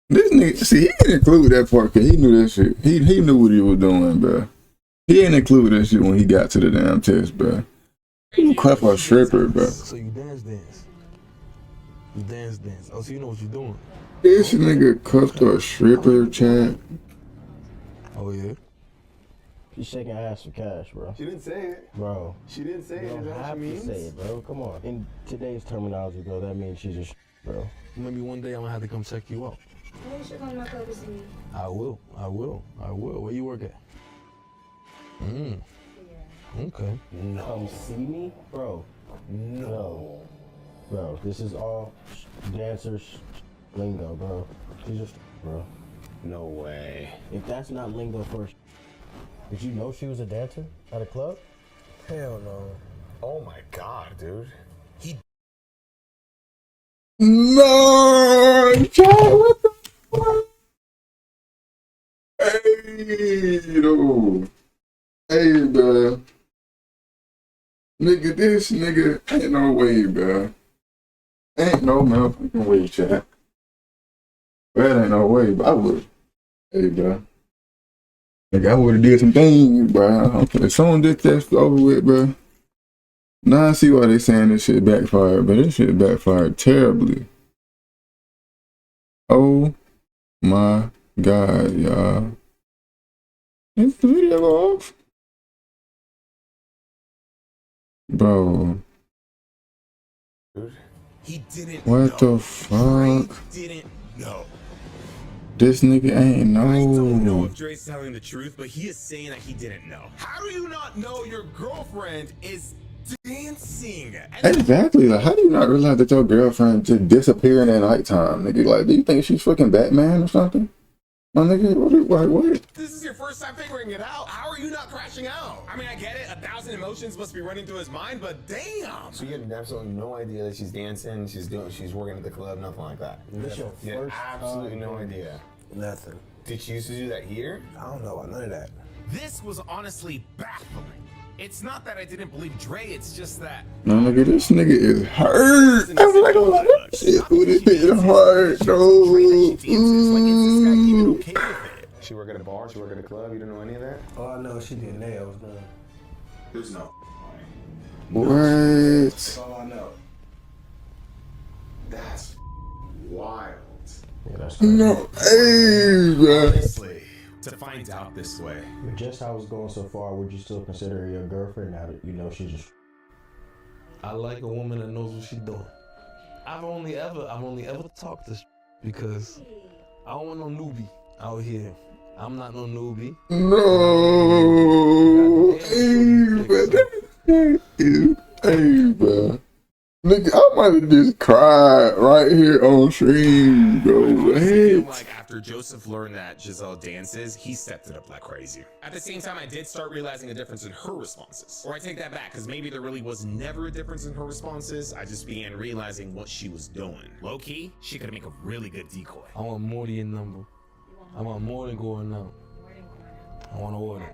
Speaker 2: This nigga, see, he didn't include that part because he knew that shit. He knew what he was doing, bro. He didn't include that shit when he got to the damn test, bro. Who cuff a stripper, bro?
Speaker 7: So you dance. You dance. Oh, so you know what you're doing.
Speaker 2: This nigga cuffed a stripper, chat.
Speaker 7: Oh, yeah?
Speaker 9: She's shaking ass for cash, bro.
Speaker 5: She didn't say it.
Speaker 9: Bro.
Speaker 5: She didn't say
Speaker 9: You
Speaker 5: it.
Speaker 9: don't
Speaker 5: Is that what
Speaker 9: have
Speaker 5: she
Speaker 9: to
Speaker 5: means?
Speaker 9: say it, bro. Come on. In today's terminology, bro, that means she's a bro.
Speaker 7: Maybe one day I'm gonna have to come check you out.
Speaker 11: When you should come to my club to see me.
Speaker 7: I will. Where you work at? Okay.
Speaker 9: Come see me? Bro. No. Bro, this is all dancers lingo, bro. She's just, bro.
Speaker 5: No way.
Speaker 9: If that's not lingo for did you know she was a dancer at a club?
Speaker 7: Hell no.
Speaker 5: Oh my god, dude.
Speaker 2: No, Chad, what the fuck? Hey, no. Hey, bro. Nigga, this nigga ain't no way, bro. Ain't no motherfucking way, Chad. That ain't no way, but I would. Hey, bro. Nigga, I would have did some things, bro. If someone did that over with, bro. Now I see why they saying this shit backfired, but this shit backfired terribly. Oh my god, y'all. Is the video off? Bro.
Speaker 6: He didn't
Speaker 2: What
Speaker 6: know.
Speaker 2: the fuck?
Speaker 6: He didn't know.
Speaker 2: This nigga ain't
Speaker 6: I don't know
Speaker 2: know.
Speaker 6: if Dre's telling the truth, but he is saying that he didn't know. How do you not know your girlfriend is dancing? And
Speaker 2: Exactly. Like, how do you not realize that your girlfriend just disappearing at nighttime, nigga? Like, do you think she's fucking Batman or something? My nigga, what?
Speaker 6: this is your first time figuring it out. How are you not crashing out? I mean, I get it. 1,000 emotions must be running through his mind, but damn.
Speaker 5: So you had absolutely no idea that she's dancing, she's working at the club, nothing like that.
Speaker 9: This your
Speaker 5: Yeah,
Speaker 9: first
Speaker 5: absolutely
Speaker 9: time
Speaker 5: no
Speaker 9: hearing
Speaker 5: idea.
Speaker 8: Nothing.
Speaker 6: Did you used to do that here?
Speaker 8: I don't know about none of that.
Speaker 6: This was honestly baffling. It's not that I didn't believe Dre, it's just that...
Speaker 2: No, nigga, this nigga is hurt. I'm like, oh, that shit, ooh, this bitch is hurt, though.
Speaker 6: She work at a bar, she work at a club, you don't know any of that?
Speaker 8: All I know is she did nails, man.
Speaker 6: There's no...
Speaker 2: What?
Speaker 8: That's all I know.
Speaker 6: That's wild.
Speaker 9: Yeah, that's
Speaker 2: No, hey, bro.
Speaker 6: Honestly, to find out this way.
Speaker 9: But just how it's going so far, would you still consider her your girlfriend now that you know she's just...
Speaker 7: I like a woman that knows what she's doing. I've only ever talked to because I don't want no newbie out here. I'm not no newbie.
Speaker 2: No, hey, bro. Nigga, I might have just cried right here on stream, bro.
Speaker 6: I feel
Speaker 2: What?
Speaker 6: like after Joseph learned that Giselle dances, he stepped it up like crazy. At the same time, I did start realizing a difference in her responses. Or I take that back, because maybe there really was never a difference in her responses. I just began realizing what she was doing. Low key, she could make a really good decoy.
Speaker 7: I want more than your number. I want more than going out. I want to order.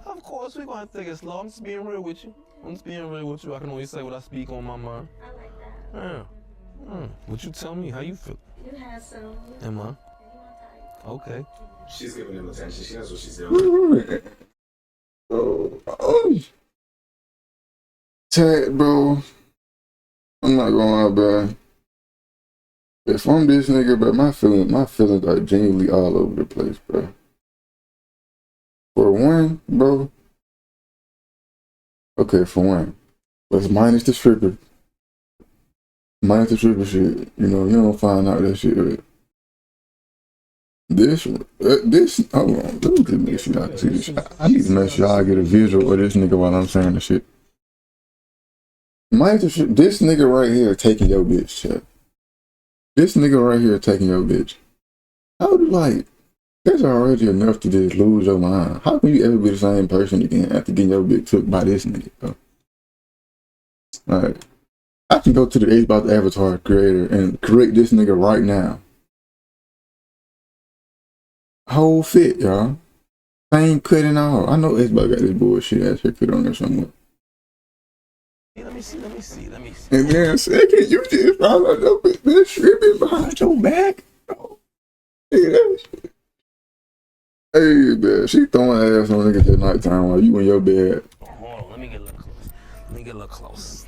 Speaker 7: Of course, we're going to take it slow. I'm just being real with you. I can always say what I speak on my mind.
Speaker 11: I like that.
Speaker 7: Yeah. What you tell me? How you feel?
Speaker 11: You have some.
Speaker 7: Am I? Okay.
Speaker 6: She's giving him attention. She knows what she's doing.
Speaker 2: Oh. Chad, bro. I'm not gonna lie, bro. If I'm this nigga, bro, my feelings are genuinely all over the place, bro. For one, bro. Okay, for one, let's minus the stripper. Minus the stripper shit. You know, you don't find out that shit. Right? This, hold on. Let me just make sure y'all see this. I need to make sure y'all get a visual of this nigga while I'm saying the shit. Minus the stripper. This nigga right here taking your bitch, Chad. This nigga right here taking your bitch. How do like? That's already enough to just lose your mind. How can you ever be the same person again after getting your bitch took by this nigga, bro? Like, I can go to the Ace About the Avatar creator and correct this nigga right now. Whole fit, y'all. Same cut and all. I know Ace About got this bullshit ass haircut on there somewhere.
Speaker 7: Let me see.
Speaker 2: And then second, you just found out your bitch stripping behind your back. Bro. Hey, that shit. Hey, man, she throwing ass on niggas at nighttime while you in your bed.
Speaker 7: Hold on, let me get a little close.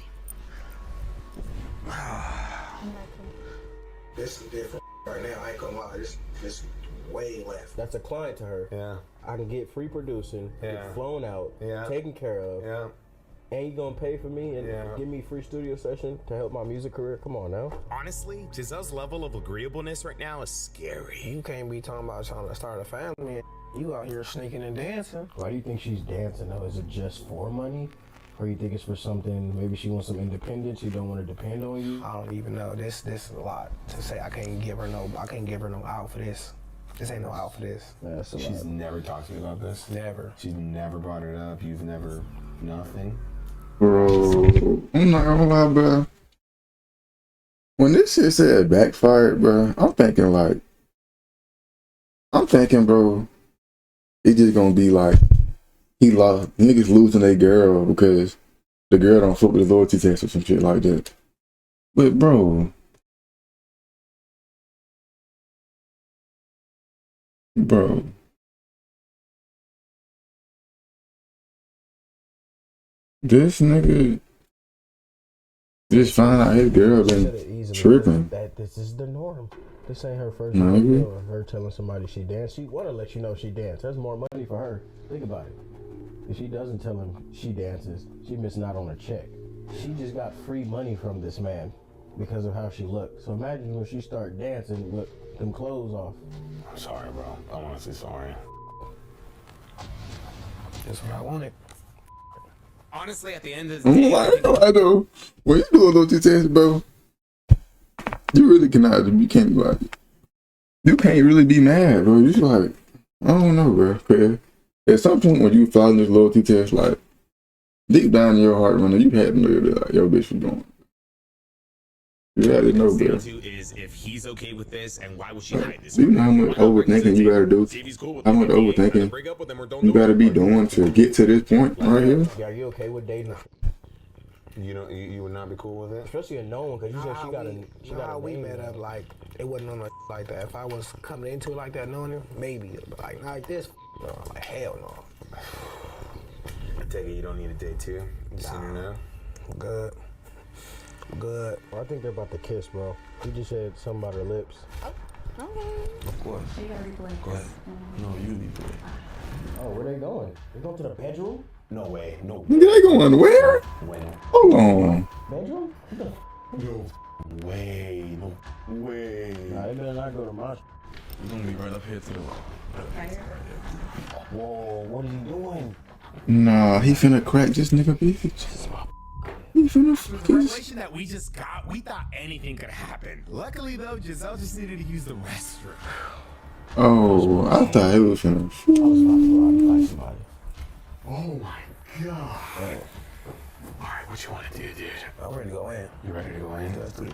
Speaker 8: This is different right now. I ain't gonna lie. This way left.
Speaker 9: That's a client to her.
Speaker 7: Yeah.
Speaker 9: I can get free producing, get flown out,
Speaker 7: Yeah.
Speaker 9: taken care of.
Speaker 7: Yeah.
Speaker 9: And you gonna pay for me and give me free studio session to help my music career? Come on now.
Speaker 6: Honestly, Giselle's level of agreeableness right now is scary.
Speaker 8: You can't be talking about trying to start a family. You out here sneaking and dancing.
Speaker 9: Why do you think she's dancing though? Is it just for money? Or you think it's for something, maybe she wants some independence, you don't want to depend on you?
Speaker 8: I don't even know. This is a lot to say. I can't give her no out for this. This ain't no out for this.
Speaker 9: That's a
Speaker 6: She's
Speaker 9: lot.
Speaker 6: never talked to you about this?
Speaker 8: Never.
Speaker 6: She's never brought it up? You've never... nothing?
Speaker 2: Bro, I'm not gonna lie, bro. When this shit said backfired, bro, I'm thinking, bro, it's just gonna be like, he lost, niggas losing their girl because the girl don't fuck with the loyalty test or some shit like that. But, bro, this nigga just find out his girl been tripping.
Speaker 9: That this is the norm. This ain't her first
Speaker 2: No,
Speaker 9: video of her telling somebody she danced. She wanna let you know she danced. There's more money for her. Think about it. If she doesn't tell him she dances, she missing out on her check. She just got free money from this man because of how she looked. So imagine when she start dancing with them clothes off.
Speaker 6: I'm sorry, bro. I want to say sorry.
Speaker 8: That's what I wanted.
Speaker 6: Honestly, at the end of the day...
Speaker 2: I know. When you do a loyalty test, bro, you really cannot, you can't be like, you can't really be mad, bro. You just like, I don't know, bro. Cause at some point when you follow this loyalty test, like, deep down in your heart, man, you had to know that like, your bitch was going. Yeah, I didn't know,
Speaker 6: Down
Speaker 2: bro.
Speaker 6: to is if he's okay with this, and why would she hide this?
Speaker 2: Do you know how much overthinking you gotta do? How much overthinking you gotta be doing to get to this point right here?
Speaker 9: Yeah, are you okay with dating?
Speaker 7: You would not be cool with it?
Speaker 9: Especially a known one, because you said she got a
Speaker 8: we
Speaker 9: name
Speaker 8: met
Speaker 9: now.
Speaker 8: up, like, it wasn't on like that. If I was coming into it like that, knowing him, maybe. But like, not like this, no, like, hell no.
Speaker 7: I take it you don't need a date too. You seen her now?
Speaker 8: Good. Good.
Speaker 9: Well, I think they're about to kiss, bro. You just said something about her lips.
Speaker 7: Of course.
Speaker 11: You gotta replay.
Speaker 7: Go ahead. No, you be good.
Speaker 9: Oh, where they going? They going to the bedroom?
Speaker 7: No way. No.
Speaker 2: They going where?
Speaker 7: When?
Speaker 2: Hold on.
Speaker 9: Bedroom?
Speaker 7: No way. No way.
Speaker 9: Nah, they better not go to my.
Speaker 7: You're gonna be right up here to the
Speaker 9: Whoa, what is he doing?
Speaker 2: Nah, he finna crack this nigga bitch. He finna
Speaker 6: The
Speaker 2: fuck his...
Speaker 6: revelation that we just got, we thought anything could happen. Luckily though, Giselle just needed to use the restroom.
Speaker 2: Oh, I thought it was finna...
Speaker 7: Oh my god. Alright, what you wanna do, dude?
Speaker 8: I'm ready to go in.
Speaker 7: You ready to go in? Let's do it.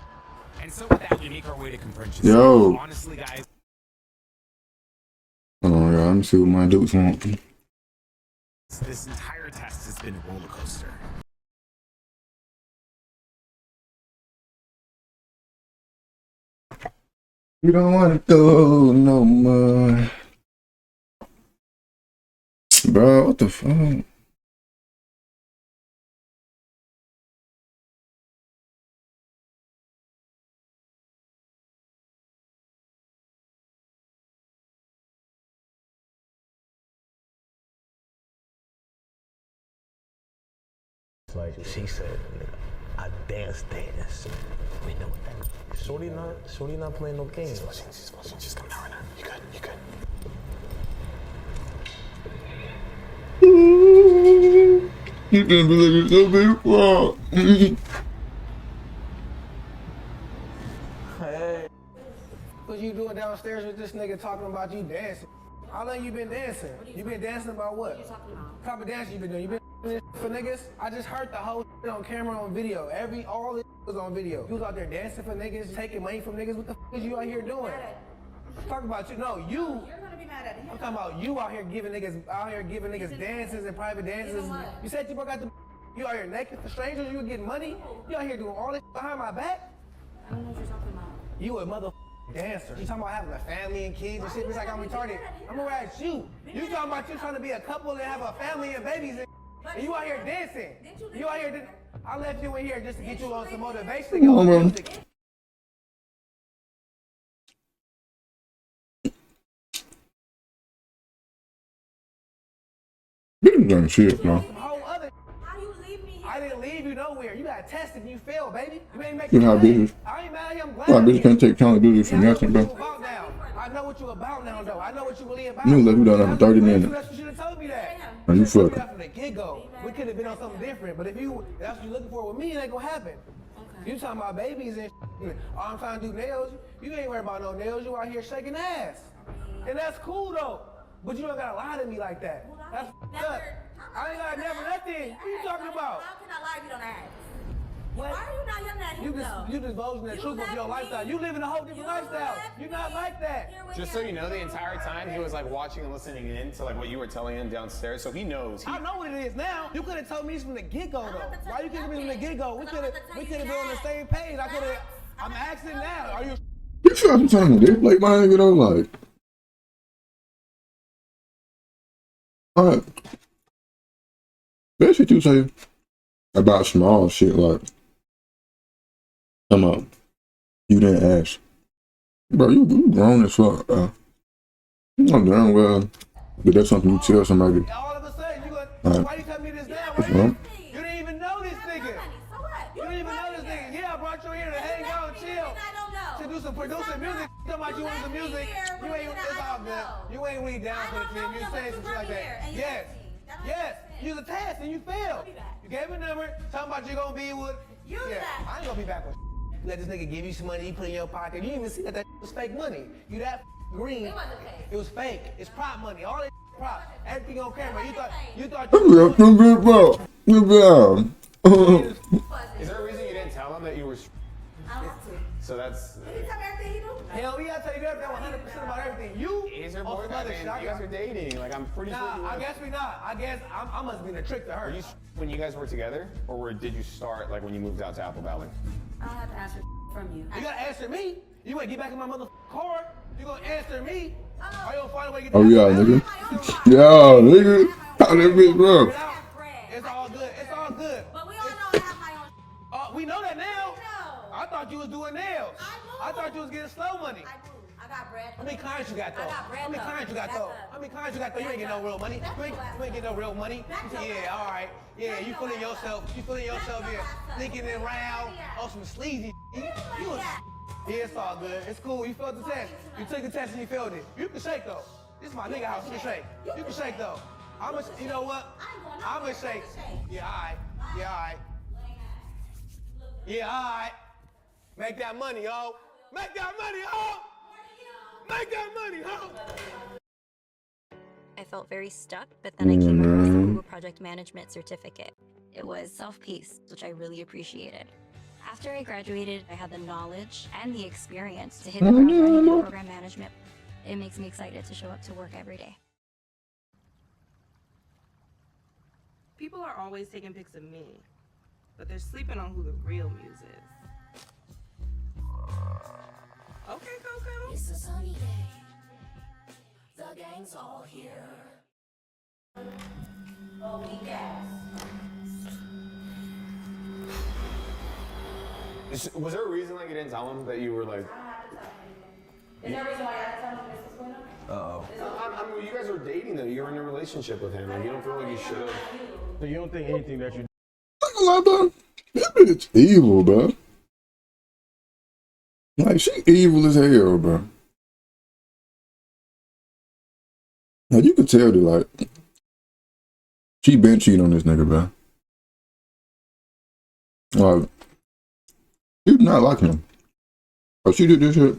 Speaker 6: And so with that, we make our way to confront Giselle.
Speaker 2: Yo.
Speaker 6: Honestly, guys.
Speaker 2: Hold on, y'all. Let me see what my dudes want.
Speaker 6: This entire test has been a roller coaster.
Speaker 2: You don't wanna go no more. Bro, what the fuck?
Speaker 9: Like she said, I dance. We know what that is. Shorty not playing no games.
Speaker 7: She's coming out right now. You good? You good?
Speaker 2: You can't believe it's so beautiful.
Speaker 8: Hey. What you doing downstairs with this nigga talking about you dancing? How long you been dancing? You been dancing about what? What type of dance you been doing? You been doing this for niggas? I just heard the whole shit on camera on video. All this was on video. You was out there dancing for niggas, taking money from niggas. What the is you out here doing? Talk about you. No, you.
Speaker 11: You're gonna be mad at him.
Speaker 8: I'm talking about you out here giving niggas dances and private dances. You said you broke out the. You out here naked for strangers. You were getting money. You out here doing all this behind my back.
Speaker 11: I don't know what you're talking about.
Speaker 8: You a mother dancer. You talking about having a family and kids and shit. It's like I'm retarded. I'm gonna ask you. You talking about you trying to be a couple and have a family and babies and you out here dancing. You out here. I left you in here just to get you on some motivation to
Speaker 2: Come
Speaker 8: go
Speaker 2: on,
Speaker 8: on
Speaker 2: bro.
Speaker 8: music.
Speaker 2: This is done shit, man.
Speaker 8: I didn't leave you nowhere. You got tested and you failed, baby. You ain't
Speaker 2: You
Speaker 8: making
Speaker 2: know how bitches.
Speaker 8: I ain't mad at him.
Speaker 2: Why bitches can't take accountability for nothing, bro?
Speaker 8: I know what you about now, though. I know what you really about.
Speaker 2: You left me down there for 30 minutes.
Speaker 8: That's what you should have told me that.
Speaker 2: And you
Speaker 8: From
Speaker 2: fucking.
Speaker 8: the get-go. We could have been on something different. But if that's what you're looking for with me, it ain't gonna happen. You talking about babies and all I'm trying to do nails. You ain't worried about no nails. You out here shaking ass. And that's cool, though. But you don't gotta lie to me like that. That's up. I ain't got never nothing. What are you talking about?
Speaker 11: How can I lie if you don't ask?
Speaker 8: What?
Speaker 11: Why are you not yelling at him, though?
Speaker 8: You divulging the truth of your lifestyle. You living a whole different lifestyle. You're not like that.
Speaker 6: Just so you know, the entire time he was like watching and listening in to like what you were telling him downstairs, so he knows.
Speaker 8: I know what it is now. You could have told me this from the get-go, though. Why you giving me from the get-go? We could have been on the same page. I'm asking now. Are you?
Speaker 2: You feel I'm trying to do? Like, my nigga, though, like. Alright. That shit you say about small shit, like. Come on. You didn't ask. Bro, you grown as fuck, bro. I'm damn well. But that's something you tell somebody.
Speaker 8: All of a sudden, why you telling me this now?
Speaker 2: What's wrong?
Speaker 8: You didn't even know this nigga. You didn't even know this nigga. Yeah, I brought you here to hang out and chill. To do some producing music. Talking about you want some music. You ain't, it's all good. You ain't really down for the team. You saying some shit like that. Yes. Yes. You was a test and you failed. You gave me a number. Talking about you gonna be with. Yeah, I ain't gonna be back with. Let this nigga give you some money, you put it in your pocket. You didn't even see that was fake money. You that green. It wasn't fake. It was fake. It's prop money. All that prop. Everything on camera. You thought
Speaker 2: Good job.
Speaker 6: Is there a reason you didn't tell him that you were?
Speaker 11: I don't have to.
Speaker 7: So that's.
Speaker 11: Did he tell me everything he do?
Speaker 8: Hell yeah, I tell you everything 100% about everything. You
Speaker 7: Is her
Speaker 8: off some other
Speaker 7: boyfriend?
Speaker 8: shit.
Speaker 7: You guys are dating. Like I'm pretty sure.
Speaker 8: Nah, I guess we not. I guess I must be the trick to her.
Speaker 7: Are you when you guys were together, or did you start like when you moved out to Apple Valley?
Speaker 11: I'll have to answer from you.
Speaker 8: You gotta answer me. You wanna get back in my motherfucking car? You gonna answer me? Are you gonna find a way to get
Speaker 2: Oh, yeah, nigga. Yeah, nigga. How that bitch, bro?
Speaker 8: It's all good. It's all good.
Speaker 11: But we all know I have my own.
Speaker 8: We know that now. I thought you was doing nails. I thought you was getting slow money.
Speaker 11: I got bread.
Speaker 8: How many clients you got though?
Speaker 11: I got bread.
Speaker 8: How many clients you got though? How many clients you got though? You ain't getting no real money. You ain't getting no real money. Yeah, all right. Yeah, you feeling yourself. You feeling yourself here, thinking around on some sleazy. You was. Yeah, it's all good. It's cool. You failed the test. You took the test and you failed it. You can shake though. This is my nigga house. You can shake. You can shake though. You know what? I'm gonna shake. Yeah, all right. Yeah, all right. Yeah, all right. Make that money, ho. Make that money, ho. Make that money, ho.
Speaker 15: I felt very stuck, but then I came across the Google Project Management certificate. It was self-paced, which I really appreciated. After I graduated, I had the knowledge and the experience to hit the ground running in program management. It makes me excited to show up to work every day.
Speaker 16: People are always taking pics of me, but they're sleeping on who the real Muse is. Okay, Coco.
Speaker 17: It's a sunny day. The gang's all here.
Speaker 11: Oh, we gas.
Speaker 7: Was there a reason like you didn't tell him that you were like?
Speaker 11: Is there a reason why I had to tell him this was going on?
Speaker 7: I mean, you guys were dating though. You were in a relationship with him. Like, you don't feel like you should have.
Speaker 9: So you don't think anything that you
Speaker 2: Bro. That bitch evil, bro. Like, she evil as hell, bro. Now, you can tell that, like, she been cheating on this nigga, bro. Like, she did not like him. But she did this shit.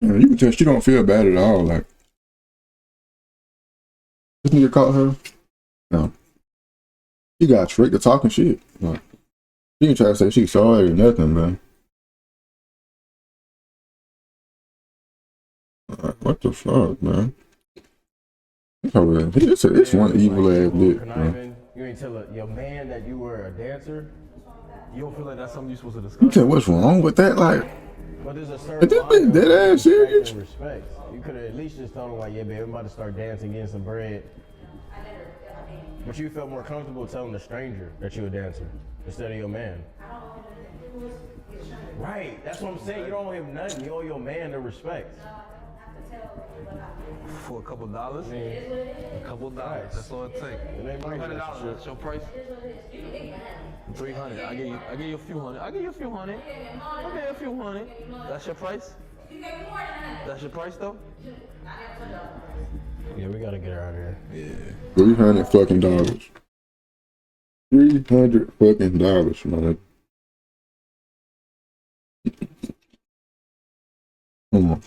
Speaker 2: And you can tell she don't feel bad at all. Like, this nigga caught her. No. She got straight to talking shit. Like, she didn't try to say she's sorry or nothing, man. Like, what the fuck, man? It's one evil ass bitch, man.
Speaker 9: You ain't tell your man that you were a dancer. You don't feel like that's something you're supposed to discuss.
Speaker 2: You tell what's wrong with that? Like,
Speaker 9: But there's a
Speaker 2: is
Speaker 9: certain
Speaker 2: this
Speaker 9: line
Speaker 2: bitch
Speaker 9: of
Speaker 2: dead ass serious?
Speaker 9: respect. You could have at least just told him like, yeah, babe, I'm about to start dancing, getting some bread. But you felt more comfortable telling a stranger that you're a dancer instead of your man. Right, that's what I'm saying. You don't owe him nothing. You owe your man the respect.
Speaker 18: For a couple dollars? A couple dollars. That's all it takes. $300. That's your price? 300. I give you a few hundred. I give you a few hundred. Okay, a few hundred. That's your price? That's your price though?
Speaker 9: Yeah, we gotta get her out of here.
Speaker 2: $300 fucking dollars. $300 fucking dollars, man. Come on.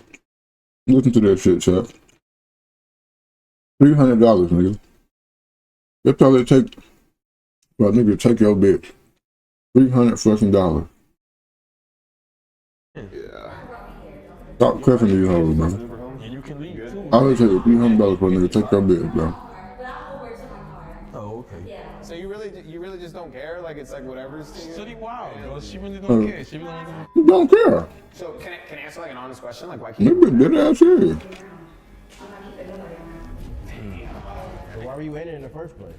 Speaker 2: Listen to that shit, Chuck. $300, nigga. That's all it take for a nigga to take your bitch. $300 fucking dollars.
Speaker 7: Yeah.
Speaker 2: Stop cuffing these hoes, man.
Speaker 18: And you can leave too.
Speaker 2: I would take $300 for a nigga to take your bitch, bro.
Speaker 18: Oh, okay.
Speaker 7: So you really just don't care? Like it's like whatever's to you?
Speaker 18: City wild, bro. She really don't care. She really
Speaker 2: You don't care.
Speaker 7: So can I answer like an honest question? Like why
Speaker 2: That
Speaker 7: can't
Speaker 2: bitch dead ass serious.
Speaker 9: So why were you in it in the first place?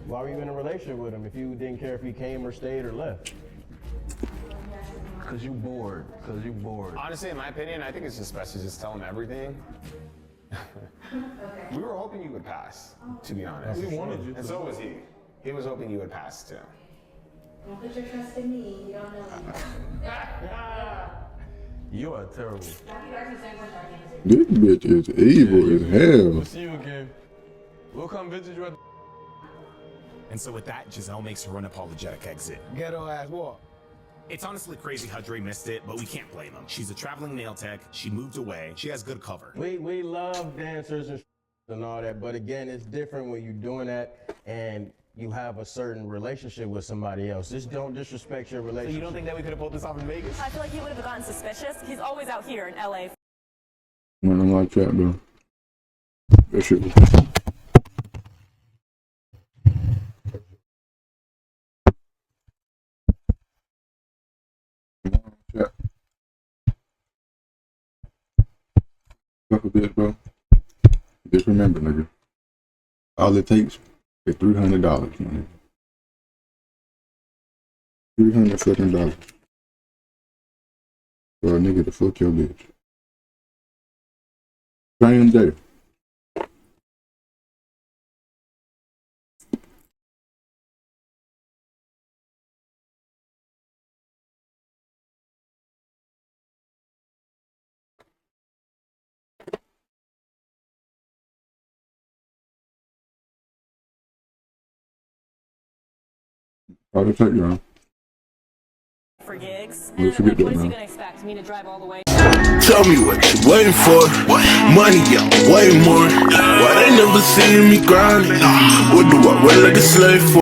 Speaker 9: Why were you in a relationship with him if you didn't care if he came or stayed or left?
Speaker 18: Cause you bored. Cause you bored.
Speaker 7: Honestly, in my opinion, I think it's just best to just tell him everything. We were hoping you would pass, to be honest.
Speaker 18: We wanted you to.
Speaker 7: And so was he. He was hoping you would pass too.
Speaker 11: Don't put your trust in me. You don't know me.
Speaker 18: You are terrible.
Speaker 2: This bitch is evil as hell.
Speaker 18: We'll see you again. We'll come visit you at.
Speaker 6: And so with that, Giselle makes her unapologetic exit.
Speaker 8: Ghetto ass what?
Speaker 6: It's honestly crazy how Dre missed it, but we can't blame him. She's a traveling nail tech. She moved away. She has good cover.
Speaker 9: We love dancers and all that, but again, it's different when you're doing that and you have a certain relationship with somebody else. Just don't disrespect your
Speaker 7: So
Speaker 9: relationship.
Speaker 7: you don't think that we could have pulled this off in Vegas?
Speaker 19: I feel like he would have gotten suspicious. He's always out here in LA.
Speaker 2: Man, I like that, bro. That shit was... Yeah. Fuck a bitch, bro. Just remember, nigga. All it takes is $300, man. $300 fucking dollars for a nigga to fuck your bitch. Same day. All it takes, man.
Speaker 19: For gigs.
Speaker 2: Don't forget that,
Speaker 19: What is he
Speaker 2: man.
Speaker 19: gonna expect? Me to drive all the way?
Speaker 1: Tell me what you waiting for. Money, yeah, way more. Why they never see me grinding? What do I wear like a slave for?